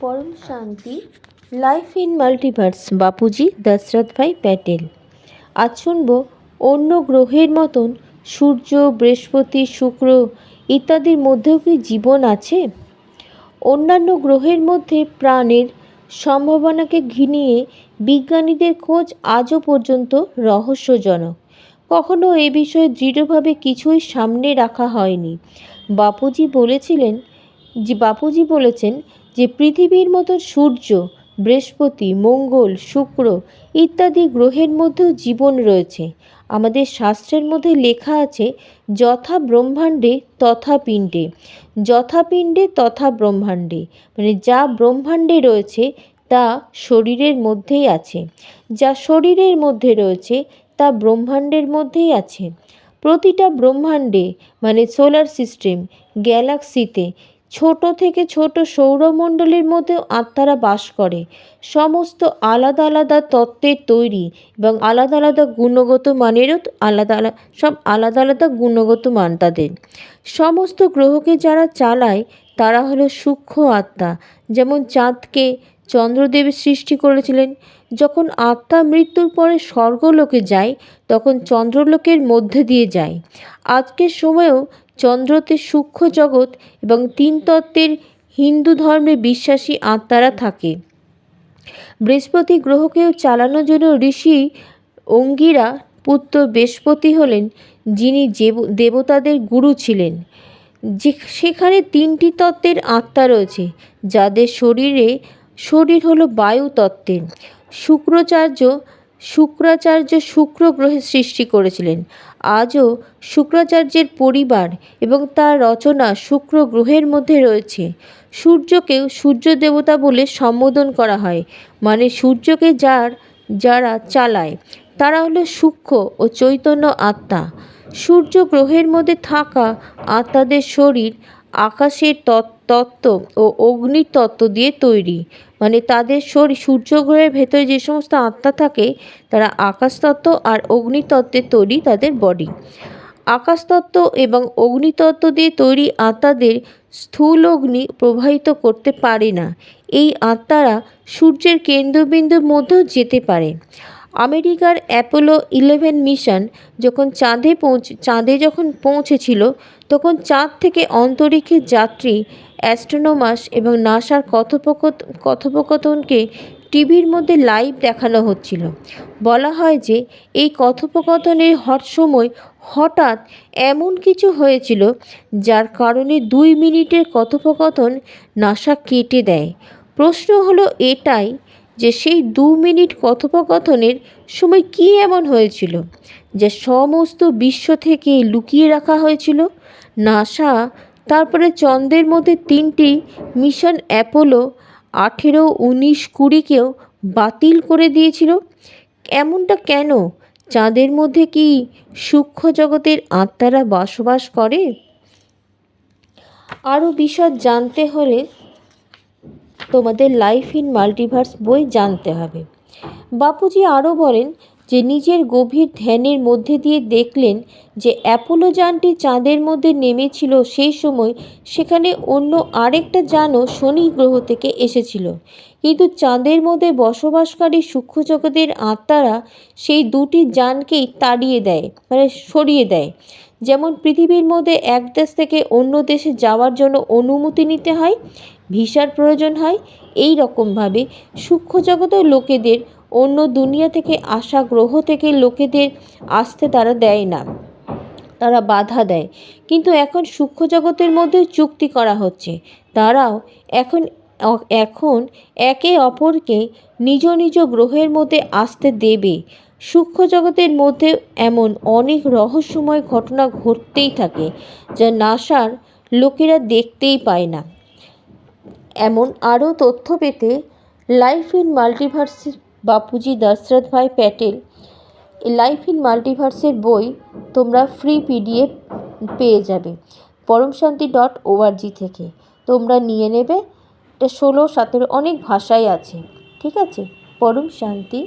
পরম শান্তি life in multiverse Bapuji Dashrath bhai Patel. আজ শুনব অন্য গ্রহের মতন সূর্য, বৃহস্পতি, শুক্র ইত্যাদির মধ্যেও কি জীবন আছে? অন্যান্য গ্রহের মধ্যে প্রাণের সম্ভাবনাকে ঘিনিয়ে বিজ্ঞানীদের খোঁজ আজও পর্যন্ত রহস্যজনক। কখনো এ বিষয়ে দৃঢ়ভাবে কিছুই সামনে রাখা হয়নি। বাপুজি বলেছেন যে পৃথিবীর মতো সূর্য, বৃহস্পতি, মঙ্গল, শুক্র ইত্যাদি গ্রহের মধ্যেও জীবন রয়েছে। আমাদের শাস্ত্রের মধ্যে লেখা আছে, যথা ব্রহ্মাণ্ডে তথা পিণ্ডে, যথা পিণ্ডে তথা ব্রহ্মাণ্ডে, মানে যা ব্রহ্মাণ্ডে রয়েছে তা শরীরের মধ্যেই আছে, যা শরীরের মধ্যে রয়েছে তা ব্রহ্মাণ্ডের মধ্যেই আছে। প্রতিটা ব্রহ্মাণ্ডে মানে সোলার সিস্টেম, গ্যালাক্সিতে ছোট থেকে ছোট সৌরমণ্ডলের মধ্যেও আত্মারা বাস করে। সমস্ত আলাদা আলাদা তত্ত্বের তৈরি এবং আলাদা আলাদা গুণগত মানেরও আলাদা আলাদা গুণগত মান তাদের। সমস্ত গ্রহকে যারা চালায় তারা হলো সূক্ষ্ম আত্মা। যেমন চাঁদকে চন্দ্রদেব সৃষ্টি করেছিলেন। যখন আত্মা মৃত্যুর পরে স্বর্গলোকে যায় তখন চন্দ্রলোকের মধ্যে দিয়ে যায়। আজকের সময়েও চন্দ্রতে সূক্ষ্ম জগৎ এবং তিন তত্ত্বের হিন্দু ধর্মে বিশ্বাসী আত্মারা থাকে। বৃহস্পতি গ্রহকেও চালানোর জন্য ঋষি অঙ্গিরা পুত্র বৃহস্পতি হলেন যিনি দেবতাদের গুরু ছিলেন। সেখানে তিনটি তত্ত্বের আত্মা রয়েছে যাদের শরীর হলো বায়ু তত্ত্বের। শুক্রাচার্য শুক্র গ্রহের সৃষ্টি করেছিলেন। আজও শুক্রাচার্যের পরিবার এবং তার রচনা শুক্র গ্রহের মধ্যে রয়েছে। সূর্যকেও সূর্য দেবতা বলে সম্বোধন করা হয়, মানে সূর্যকে যারা চালায় তারা হলো সূক্ষ্ম ও চৈতন্য আত্মা। সূর্য গ্রহের মধ্যে থাকা আত্মাদের শরীর আকাশের তত্ত্ব ও অগ্নির তত্ত্ব দিয়ে তৈরি, মানে তাদের সূর্য গ্রহের ভেতরে যে সমস্ত আত্মা থাকে তারা আকাশতত্ত্ব আর অগ্নিতত্ত্বের তৈরি তাদের বডি। আকাশতত্ত্ব এবং অগ্নিতত্ত্ব দিয়ে তৈরি আত্মাদের স্থূল অগ্নি প্রবাহিত করতে পারে না। এই আত্মারা সূর্যের কেন্দ্রবিন্দুর মধ্যেও যেতে পারে। আমেরিকার অ্যাপোলো 11 মিশন যখন চাঁদে যখন পৌঁছেছিল তখন চাঁদ থেকে অন্তরিক্ষের যাত্রী, অ্যাস্ট্রোনমার্স এবং নাসার কথোপকথনকে টিভির মধ্যে লাইভ দেখানো হচ্ছিল। বলা হয় যে এই কথোপকথনের সময় হঠাৎ এমন কিছু হয়েছিল যার কারণে 2 মিনিটের কথোপকথন নাসা কেটে দেয়। প্রশ্ন হলো এটাই যে সেই 2 মিনিট কথোপকথনের সময় কী এমন হয়েছিল যা সমস্ত বিশ্ব থেকে লুকিয়ে রাখা হয়েছিল। নাসা তারপরে চন্দ্রের মধ্যে 3টি মিশন অ্যাপোলো 18, 19, 20কেও বাতিল করে দিয়েছিল। এমনটা কেন? চাঁদের মধ্যে কি সূক্ষ্ম জগতের আত্মারা বসবাস করে? আরও বিশদ জানতে হলে তোমাদের লাইফ ইন মাল্টিভার্স বই জানতে হবে। বাপুজি আরও বলেন যে নিজের গভীর ধ্যানের মধ্যে দিয়ে দেখলেন যে অ্যাপোলো যানটি চাঁদের মধ্যে নেমেছিল সেই সময় সেখানে অন্য আরেকটা যানও শনি গ্রহ থেকে এসেছিল, কিন্তু চাঁদের মধ্যে বসবাসকারী সূক্ষ্ম জগতের আত্মারা সেই দুটি যানকেই তাড়িয়ে দেয়, মানে সরিয়ে দেয়। যেমন পৃথিবীর মধ্যে এক দেশ থেকে অন্য দেশে যাওয়ার জন্য অনুমতি নিতে হয়, ভিসার প্রয়োজন হয়, এই রকমভাবে সূক্ষ্ম জগতের লোকেদের অন্য দুনিয়া থেকে আসা গ্রহ থেকে লোকেদের আসতে তারা দেয় না, তারা বাধা দেয়। কিন্তু এখন সূক্ষ্ম জগতের মধ্যে চুক্তি করা হচ্ছে, তারাও এখন একে অপরকে নিজ নিজ গ্রহের মধ্যে আসতে দেবে। সূক্ষ্ম জগতের মধ্যে এমন অনেক রহস্যময় ঘটনা ঘটতেই থাকে যা নাসার লোকেরা দেখতেই পায় না। এমন আরও তথ্য পেতে life in multiverse Bapuji Dashrath bhai Patel life in মাল্টিভার্সের বই তোমরা ফ্রি PDF পেয়ে যাবে poromshanti.org থেকে। তোমরা নিয়ে নেবে। এটা 16, 17 অনেক ভাষায় আছে। ঠিক আছে? পরম শান্তি।